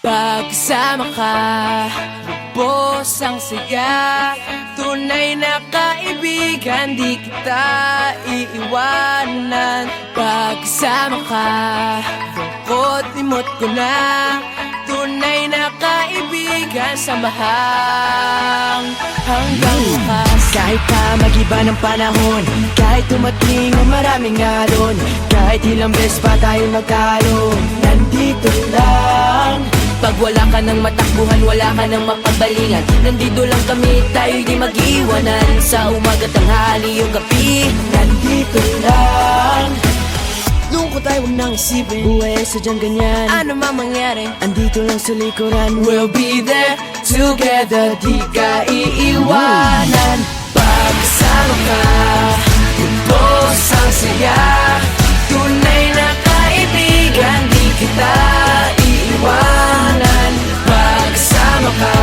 Pagkasama ka, lubos ang saya. Tunay na kaibigan, di kita iiwanan. Pagkasama ka, lungkot limot ko na. Tunay na kaibigan, samahang hanggang wakas. Kahit pa mag-iba ng panahon, kahit tumating ang maraming alon, kahit ilang beses pa tayo magkalo, nandito lang. Pag wala ka ng matakbuhan, wala ka ng mapagbalingan, nandito lang kami, tayo'y di mag-iwanan. Sa umaga, tanghali, yung gabi, nandito lang. Lungkot ay huwag nang isipin, buhay ay sadyang ganyan. Ano man mangyari, andito lang sa likuran. We'll be there together, di ka iiwanan. Pagkasama ka, lubos ang saya. Tunay na kaibigan, di kita iiwanan. Pagkasama ka,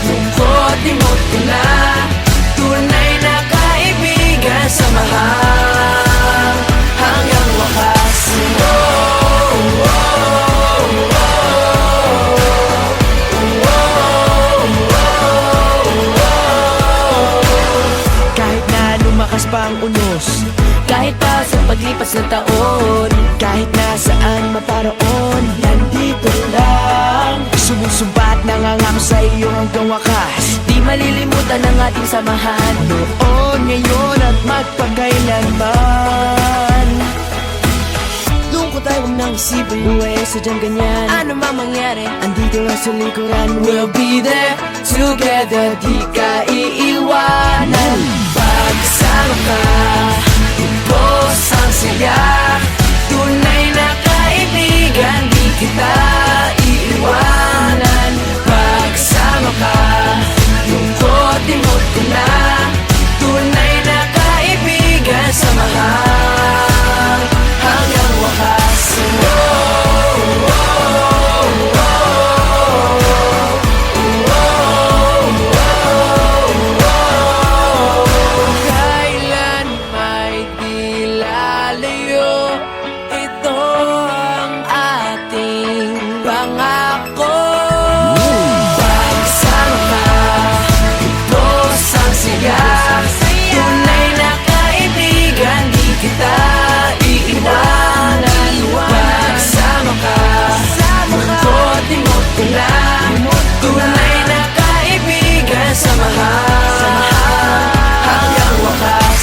lungkot limot ko na. Tunay na kaibigan, samahang hanggang wakas. Kahit na lumakas pa ang unos, kahit pa sa paglipas ng taon, kahit nasaan maparoon, nandito lang. Sumusumpa at nangangako sa iyo hanggang wakas. Di malilimutan ang ating samahan, noon, ngayon at magpakailanman. Lungkot ay huwag nang isipin, buhay ay sadyang ganyan. Ano man mangyari, andito lang sa likuran. We'll be there together, di ka iiwanan. Pagkasama ka, lubos ang saya. Tunay na kaibigan, di kita iiwanan. Pagkasama ka, lungkot limot ko na. Tunay na kaibigan, samahang hanggang wakas. Kailan may di lalayo, ito ang ating pangako. Pagsama ka, lubos ang saya. Tunay na kaibigan, di kita iiwanan. Pagsama ka, lungkot limot ko na. Tunay na kaibigan, samahang hanggang wakas.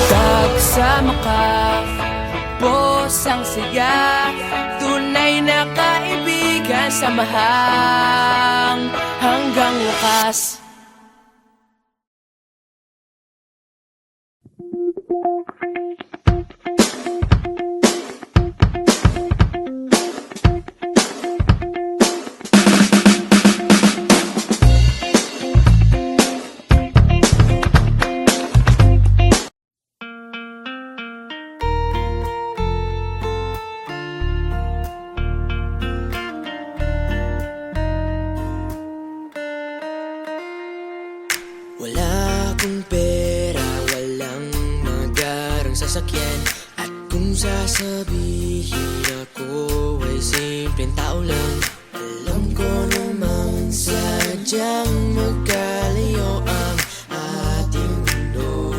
Pagkasama ka, lubos ang saya. Tunay na kaibigan, samahang hanggang wakas. Wala akong pera, walang magarang sasakyan. At kung sasabihin ako ay simpleng tao lang, alam ko namang sadyang magkalayo ang ating mundo.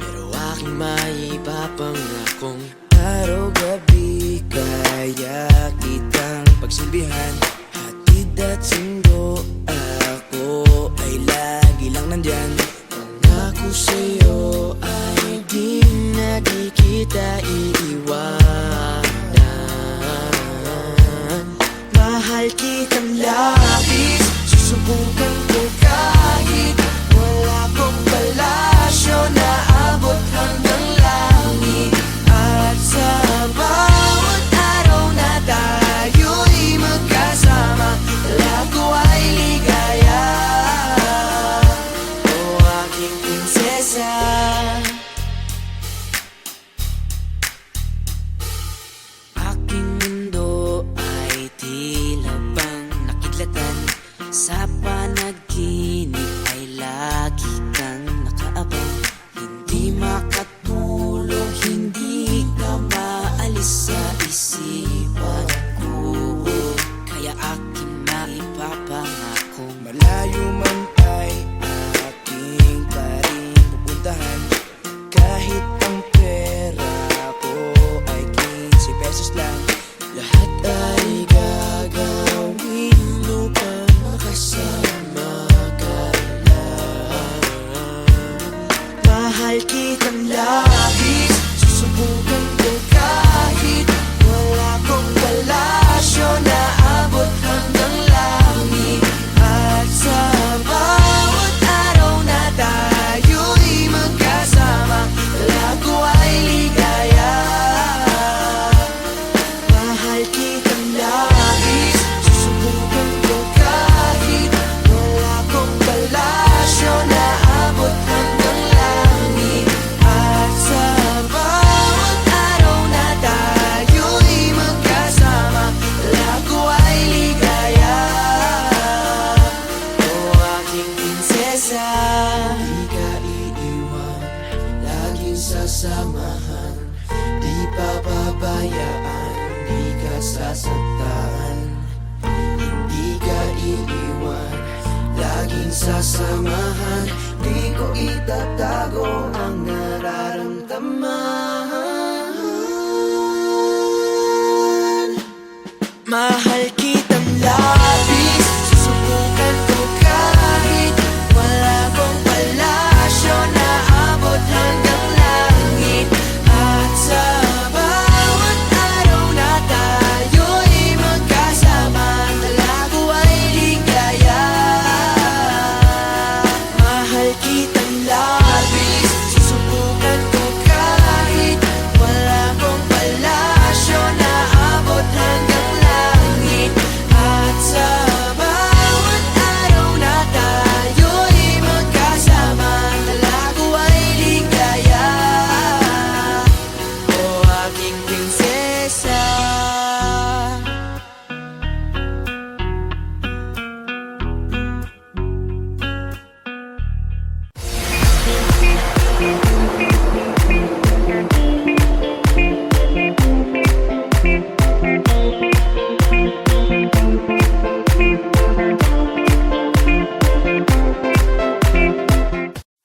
Pero aking maipapangakong araw-gabi kaya kitang pagsilbihan. Hatid at sundo, ako ay lagi lang nandyan. Pangako sa'yo ay di na di kita iiwanan. Mahal kitang labis, susubukan ko kahit wala kong palasyo na abot hanggang langit. At sa bawat araw na tayo'y magkasama, lago ay ligaya. O aking prinsesa, samahan, di pababayaan, di ka sasaktan, hindi ka iiwan, laging sasamahan, di ko itatago ang nararamdaman. Mahal kitang labis, susubukan ko kahit wala kong palasyo na abot hanggang langit. At sa bawat araw na tayo'y magkasama, talago ay ligaya. Mahal kitang labis, susubukan ko kahit wala kong palasyo na abot hanggang langit. At sa bawat araw na tayo'y magkasama, talago ay ligaya. O aking prinsesa,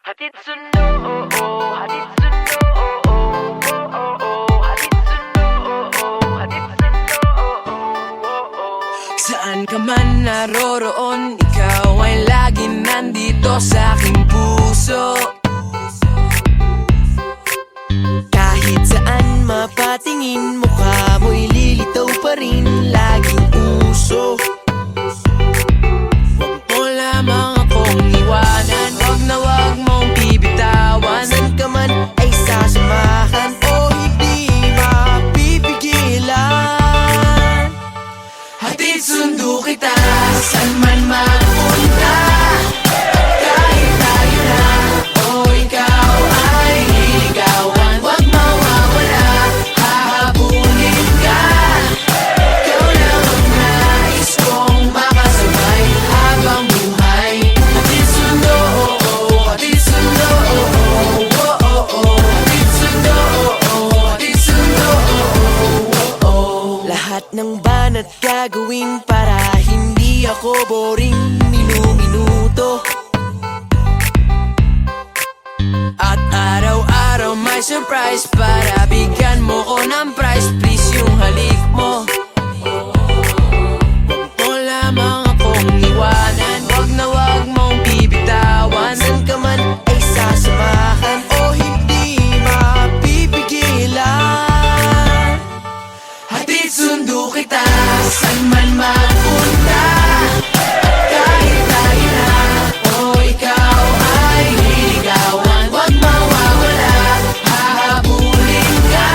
Hatid sundo, oh oh, hatid sundo, oh oh, oh oh oh, hatid sundo, oh oh, hatid sundo, oh oh, oh. Saan ka man naroroon, ikaw ay laging nandito sa aking puso. kahit saan mapatingin, mukha mo'y lilitaw pa rin, laging uso. Huwag mo lamang akong iwanan, wag na wag mong bibitawan. Saan ka man ay sasamahan, o hindi mapipigilan. Hatid sundo kita, saan man magpunta. Kahit tayo na, o ikaw ay liligawan. Huwag mawawala, hahabulin ka. Ikaw lang ang nais kong makasabay habang buhay. Hatid sundo, oh oh, hatid sundo, oh oh, oh oh oh. Hatid sundo, oh oh, hatid sundo, oh oh, oh. Lahat ng banat gagawin para hindi ako boring minu-minuto. At araw-araw may surprise para bigyan mo ko ng prize. Please yung halik mo, huwag mo lamang akong iwanan. Wag na wag mong bibitawan. Saan ka man ay sasamahan, o hindi mapipigilan. Hatid sundo kita, saan man magpunta. Kahit tayo na, o ikaw ay liligawan. Wag mawawala, hahabulin ka.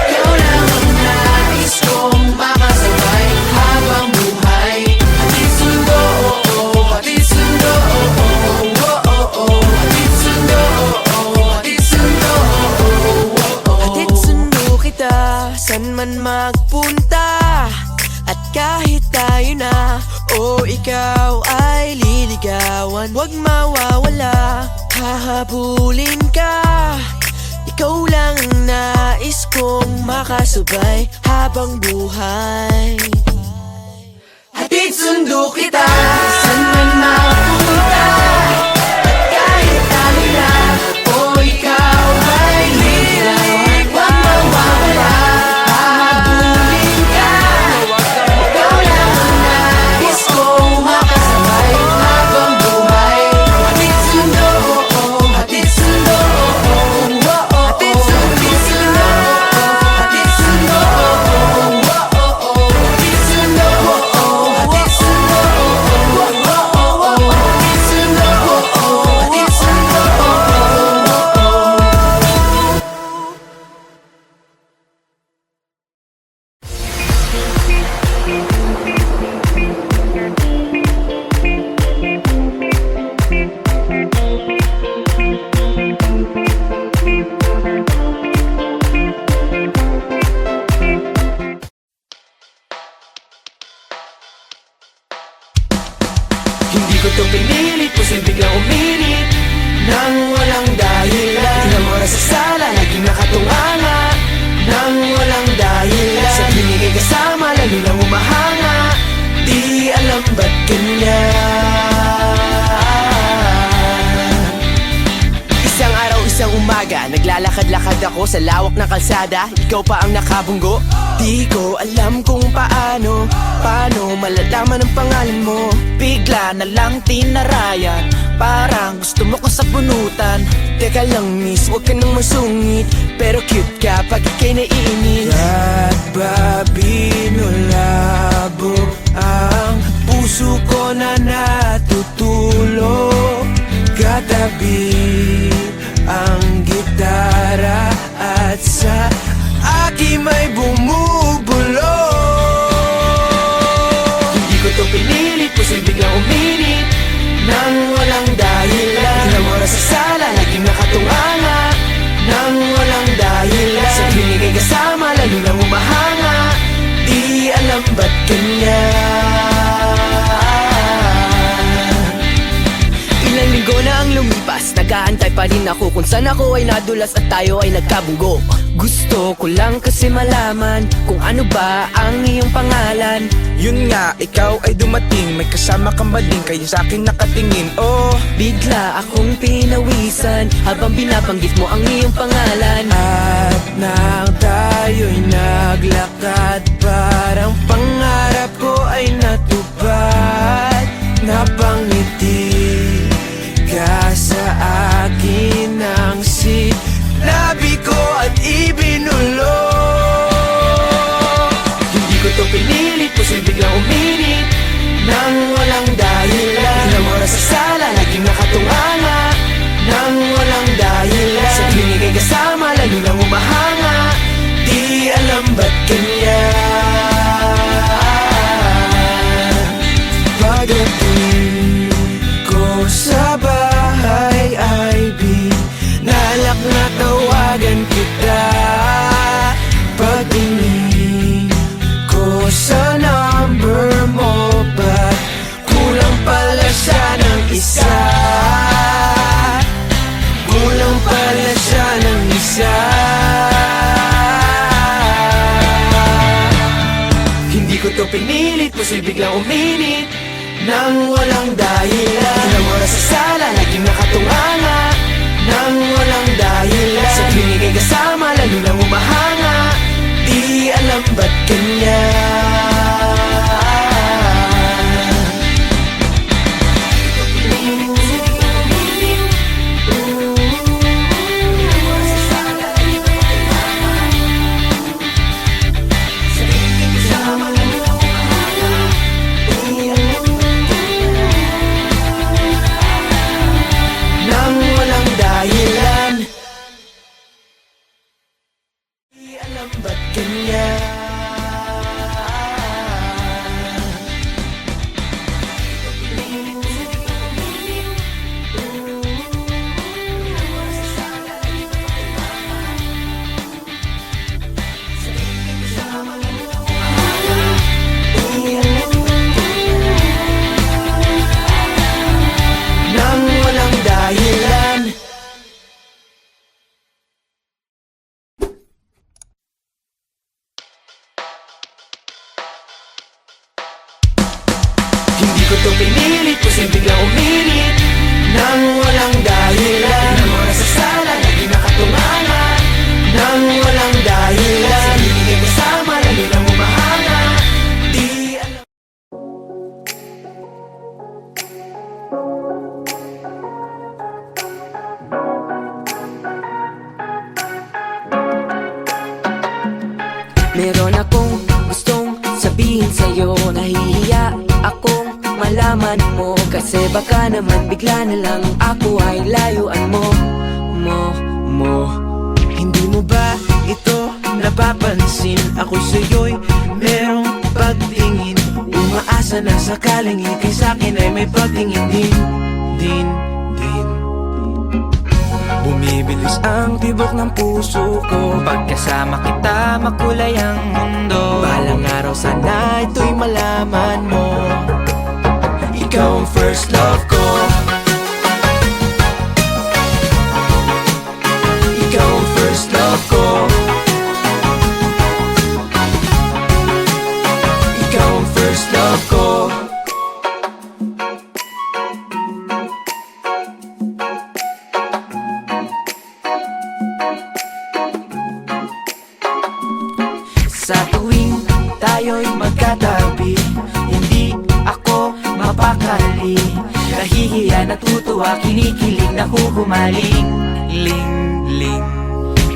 Ikaw lang ang nais kong makasabay habang buhay. Hatid sundo, oh oh, hatid sundo, oh oh, oh oh oh. Hatid sundo, oh oh, hatid sundo, oh oh, oh oh. Hatid sundo kita, saan man magpunta. At kahit tayo na, o ikaw ay liligawan. Huwag mawawala, hahabulin ka. Ikaw lang ang nais kong makasabay habang buhay. Hatid sundo kita, saan man mapunta. At kahit tayo na, o ikaw ay liligawan. Huwag mawawala, hahabulin ka. Ikaw lang ang nais kong makasabay habang buhay. Hatid sundo, oh oh, hatid sundo, oh oh, oh oh. Hatid sundo, hatid sundo, oh oh, oh oh. Hatid sundo, oh oh, hatid sundo, oh oh, oh oh. Hatid sundo, Naglalakad ako sa lawak ng kalsada, ikaw pa ang nakabunggo. Di ko alam kung paano malalaman ang pangalan mo. Bigla na lang tinarayan, parang gusto mo kong sabunutan. Teka lang miss, huwag ka nang masungit, pero cute ka pag ika'y naiinit. Ba't ba binulabo ang puso ko na natutulog? Katabi ang gitara at sa akin may bumubulong. Hindi ko to pinilit, puso'y biglang uminit nang walang dahilan. Ilang oras sa sala, laging nakatunganga nang walang dahilan. Sa tuwing ika'y kasama, lalo nang umahanga. Di alam ba't ganyan. Ilang linggo na ang lumipas, nag-aantay pa rin ako kung saan ako ay nadulas at tayo ay nagkabunggo. Gusto ko lang kasi malaman kung ano ba ang iyong pangalan. Yun nga, ikaw ay dumating, may kasama kang bading, kaya sa'kin nakatingin. Oh, Bigla akong pinawisan habang binabanggit mo ang iyong pangalan. At nang tayo'y naglakad, parang pangarap ko ay natupad. Napangiti ka sa akin ng sinabi ko at ibinulong. Hindi ko to pinilit, puso'y biglang uminit nang walang dahilan. Ilang oras sa sala, laging nakatunganga nang walang dahilan. Sa tuwing ika'y kasama, lalo nang umahanga. Di alam ba't ganyan. Pagdating ko sa bahay ay binalak na tawagan kita. Pagtingin ko sa number mo, ba't kulang pala siya ng isa? Kulang pala siya ng isa. Hindi ko to pinilit, puso'y biglang uminit nang walang dahilan. Ilang oras sa sala, laging nakatunganga nang walang dahilan. Sa tuwing ika'y kasama, lalo nang umahanga. Di alam ba't ganyan. Nang walang dahilan. Di alam ba't ganyan. Nang walang dahilan. Hindi ko to pinilit, puso'y biglang uminit nang walang dahilan. Ilang oras sa sala, laging nakatunganga nang walang dahilan. Hindi kayo kasama, lalo nang umahanga. Di alam. Meron akong gustong sabihin sa'yo, nahihiya akong malaman mo, kasi baka naman bigla na lang ako ay layuan mo. Hindi mo ba ito napapansin? Ako sa'yo'y merong pagtingin, umaasa na sakaling ika'y sa'kin ay may pagtingin din. Bumibilis ang tibok ng puso ko, pagkasama kita makulay ang mundo. Balang araw sana ito'y malaman mo, ikaw ang first love ko. Ikaw ang first love ko. Ikaw ang first love ko. tayo'y magkatabi. Hindi ako mapakali, nahihiya, natutuwa, kinikilig, nahuhumaling. Ling, ling.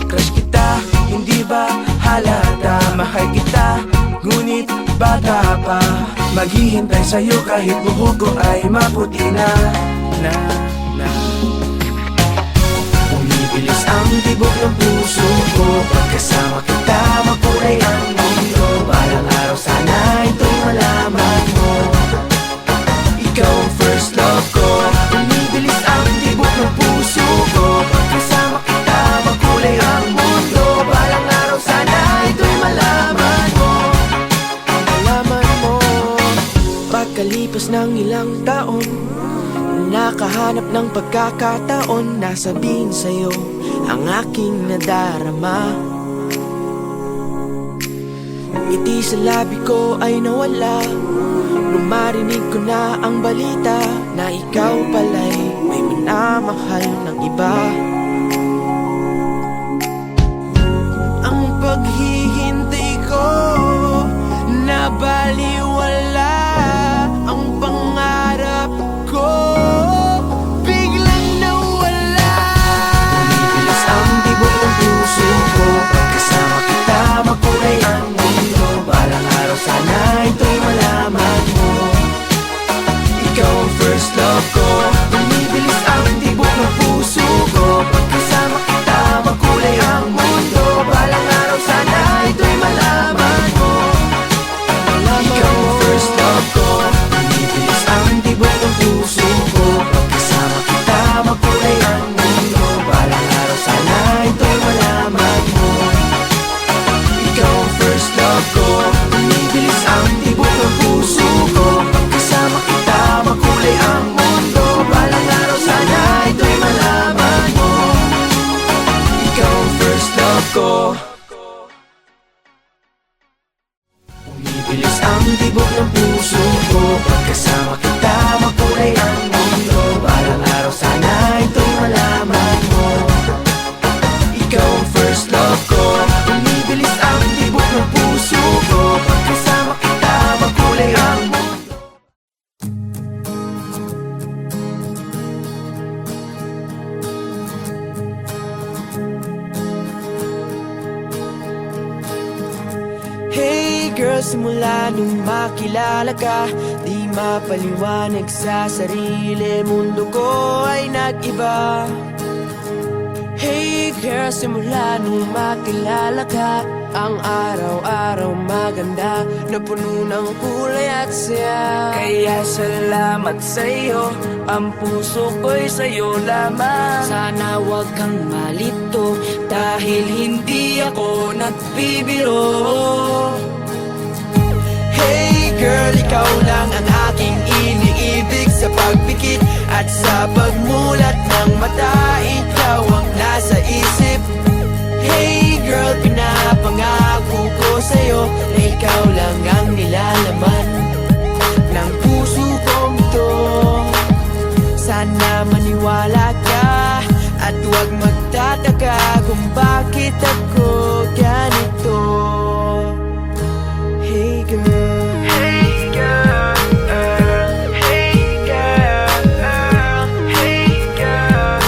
Crush kita, hindi ba halata? Mahal kita, ngunit bata pa. Maghihintay sa'yo kahit buhok ko ay maputi na. Bumibilis ang tibok ng puso ko, pagkasama kita makulay ang mundo. Balang araw sana ito'y malaman mo, ikaw ang first love ko. Bumibilis ang tibok ng puso ko, pagkasama kita makulay ang mundo. Balang araw sana ito'y malaman mo, Malaman mo. pagkalipas ng ilang taon, nakahanap ng pagkakataon na sabihin sa'yo ang aking nadarama. Ngiti sa labi ko ay nawala nung marinig ko na ang balita na ikaw pala'y may minamahal ng iba. Ang paghihintay ko na baliwala, ang pangarap ko biglang nawala. Bumibilis ang tibok ng puso ko, pagkasama kita makulay ang mundo. Balang araw sana ito'y malaman mo, ikaw ang first love ko. Bumibilis ang tibok ng puso ko, pagkasama kita makulay ang mundo. Balang araw sana ito'y malaman mo, ikaw ang first love ko. Bumibilis ang tibok ng puso ko, pagkasama kita makulay ang mundo. Balang araw sana ito'y malaman mo, ikaw ang first love ko. Bumibilis ang tibok ng puso ko, pagkasama kita makulay ang mundo. Balang araw sana ito'y malaman mo, ikaw ang first love ko. Bumibilis ang tibok ng puso ko, pagkasama kita makulay ang mundo. Balang araw sana ito'y malaman mo, ikaw ang first love ko. Bumibilis ang tibok ng puso ko, pagkasama kita makulay ang mundo. Hey girl, simula nung makilala ka, di mapaliwanag sa sarili, mundo ko ay nag-iba. Hey girl, simula nung makilala ka, ang araw-araw maganda, na puno ng kulay at saya. Kaya salamat sa'yo, ang puso ko'y sa'yo lamang. Sana wag kang malito, dahil hindi ako nagbibiro. Hey girl, ikaw lang ang aking iniibig, sa pagpikit at sa pagmulat ng mata, ikaw ang nasa isip. Hey girl, pinapangako ko sa'yo na ikaw lang ang nilalaman ng puso kong to. Sana maniwala ka at huwag magtataka kung bakit ako ganito. Hey girl, hey girl, hey girl, hey girl,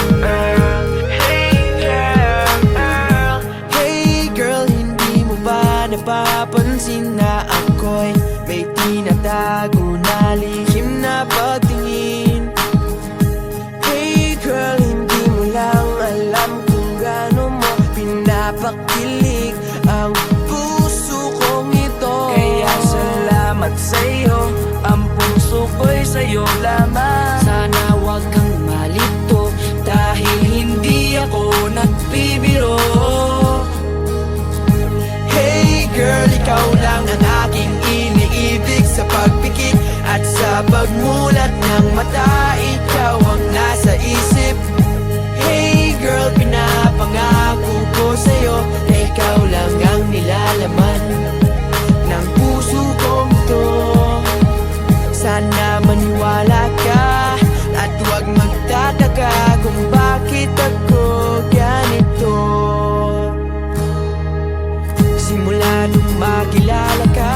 hey girl. Hey girl, hindi mo ba napapansin na ako'y may tinatago na lihim na pagtingin? Hey girl, hindi mo lang alam kung gaano mo pinapakilig ang puso kong ito. Kaya salamat sa'yo, ang puso ko'y sa'yo lamang. Sana wag kang malito, dahil hindi ako nagbibiro. Hey girl, ikaw lang ang aking iniibig, sa pagpikit at sa pagmulat ng mata, ikaw ang nasa isip. Hey girl, pinapangako ko sa'yo na ikaw lang ang nilalaman ng puso kong to. Sana maniwala ka at huwag magtataka kung bakit ako ganito. Simula nung makilala ka,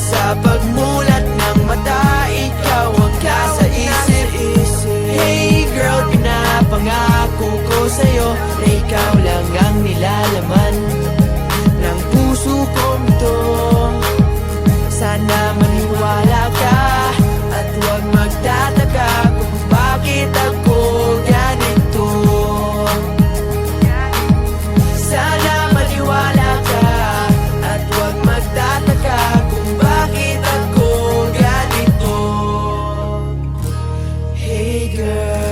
Sa pagmulat ng mata, ikaw ang nasa isip. Hey girl, pinapangako ko sa'yo na ikaw lang ang nilalaman ng puso kong ito. Sana maniwala ka at huwag magtataka kung bakit ako ganito. Sana maniwala ka at huwag magtataka kung bakit ako ganito. Hey girl.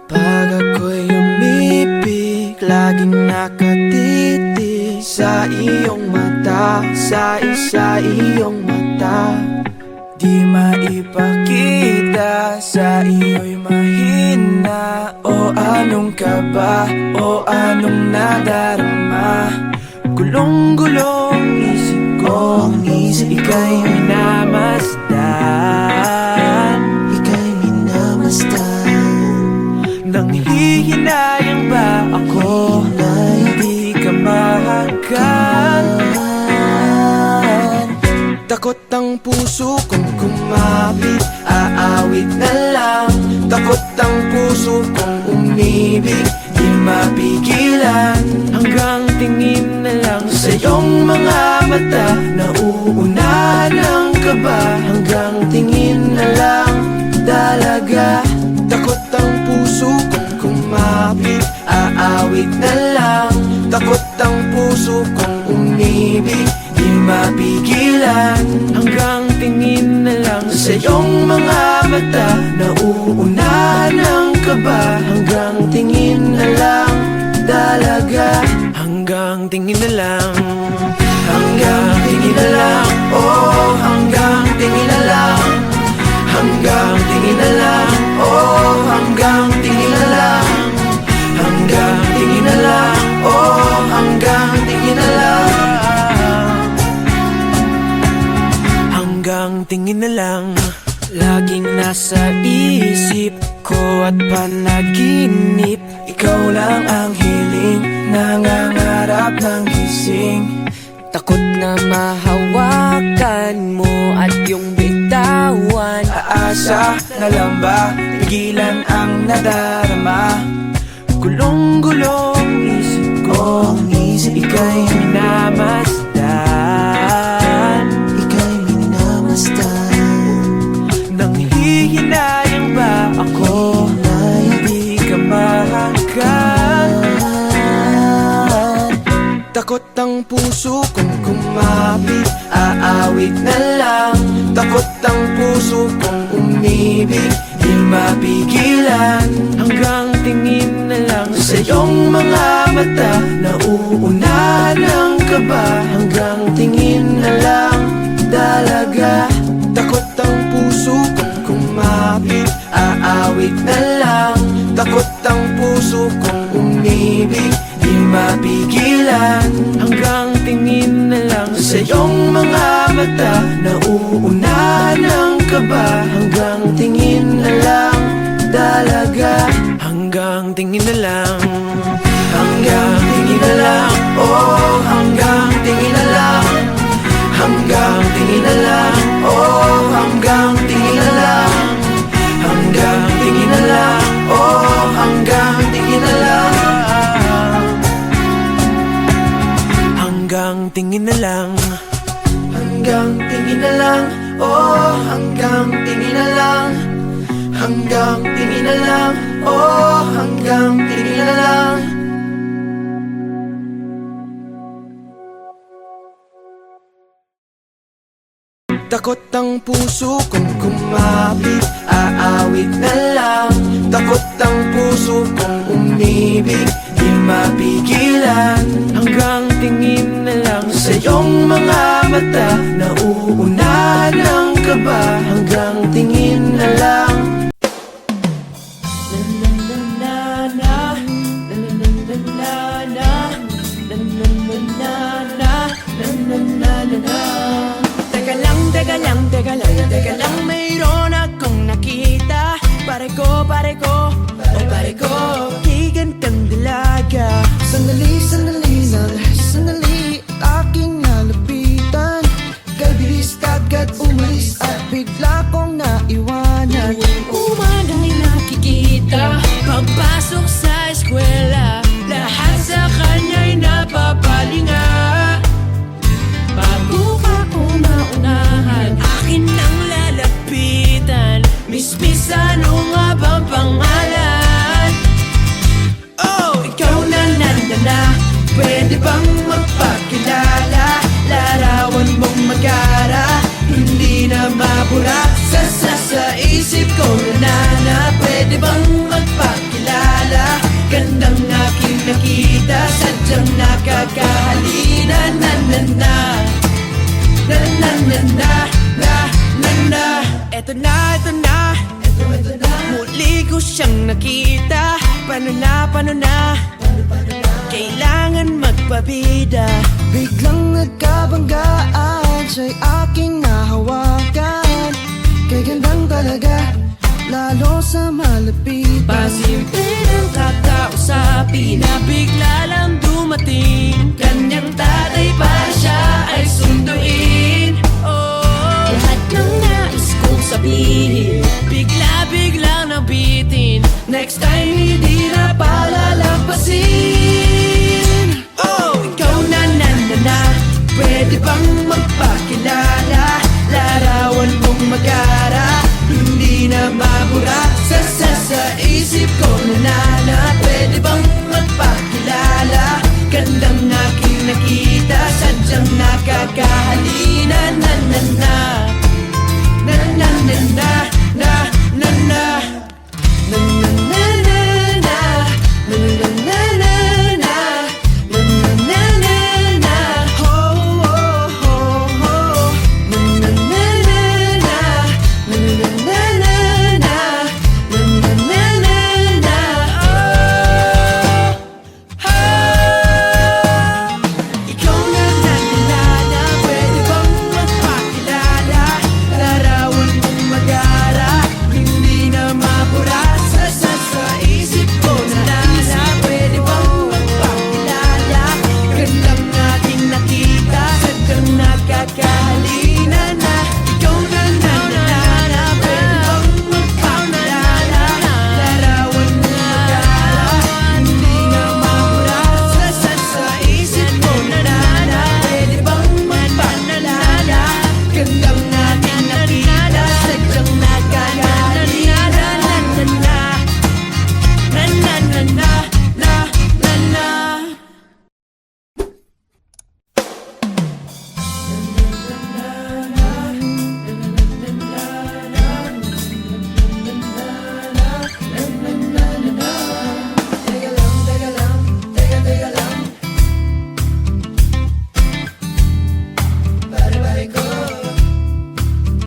Pag ako'y umibig, laging nakatitig sa iyong mata, sa iyong mata. Di maipakita sa iyo'y mahina. O anong kaba, o anong nadarama. Gulong-gulong isip ko, ika'y minamasdan. Ika'y minamasdan. Nang hihinayang ba ako na hindi ka mahagkan? Takot ang puso kong kumapit, aawit na lang. Takot ang puso kong umibig, di mapigilan. Hanggang tingin na lang sa iyong mga mata, nauuna ng kaba. Hanggang tingin na lang, dalaga. Takot ang puso kong kumapit, aawit na lang. Takot ang puso kong umibig, di mapigilan. Hanggang tingin na lang sa iyong mga mata, nauuna ng kaba. Hanggang tingin na lang, dalaga. Hanggang tingin na lang, hanggang tingin na lang. Oh, hanggang tingin na lang, hanggang tingin na lang. Oh, hanggang tingin na lang, hanggang tingin na lang. Oh, hanggang tingin na lang, hanggang tingin na lang. Laging nasa isip ko at panaginip, ikaw lang ang hiling, nangangarap ng gising. Takot na mahawakan mo at yung bitawan. Aasa na lang ba, pigilan ang nadarama. Gulong-gulong isip ko, ika'y minamasdan. Ika'y minamasdan. Nang hihinayang ba ako na hindi ka mahagkan? Takot ang puso kong kumapit, aawit na lang. Takot ang puso kong umibig, di mapigilan. Hanggang tingin na lang sa iyong mga mata, nauuna ng kaba. Hanggang tingin na lang, dalaga. Takot ang puso kong kumapit, aawit na lang. Takot ang puso kong umibig, di mapigilan. Hanggang tingin na lang sa iyong mga mata, nauuna ng kaba. Hanggang tingin na lang, dalaga. Hanggang tingin na lang, hanggang tingin na lang. Oh, hanggang tingin na lang, hanggang tingin na lang. Oh, hanggang tingin na lang, hanggang tingin na lang. Oh, hanggang tingin na lang, hanggang tingin na lang. Hanggang tingin na lang. Oh, hanggang tingin na lang, hanggang tingin na lang. Oh, hanggang tingin na lang. Takot ang puso kong kumapit, aawit na lang. Takot ang puso kong umibig, di mapigilan. Hanggang tingin na lang sa iyong mga mata Nauuna ng kaba hanggang tingin na lang Teka lang, mayroon akong nakita Pare ko, kigan kang dalaga Sandali aking nalapitan Kay bilis kagad umalis at bigla kong naiwanan Umana'y nakikita Pagpasok sa eskwela Lahat sa kanya'y napapalinga Bago pa ko maunahan Akin nang lalapitan Miss, ano nga bang pangalan? Oh, ikaw na Pwede bang magpakilala? Larawan mong magara Hindi na mabura sa isip ko na Pwede bang magpakilala? Gandang aking nakita Sadyang nakakahalina Eto na Muli ko siyang nakita Paano na Kailangan magpabida Biglang nagkabanggaan Siya'y aking nahawakan Kay gandang talaga Lalo sa malapitan Pasimple ng kakausapin Na bigla lang dumating Kanyang tatay para siya ay sunduin Oh, lahat ng nais kong sabihin Bigla-biglang nabitin Next time hindi na palalampasin Oh, ikaw na Pwede bang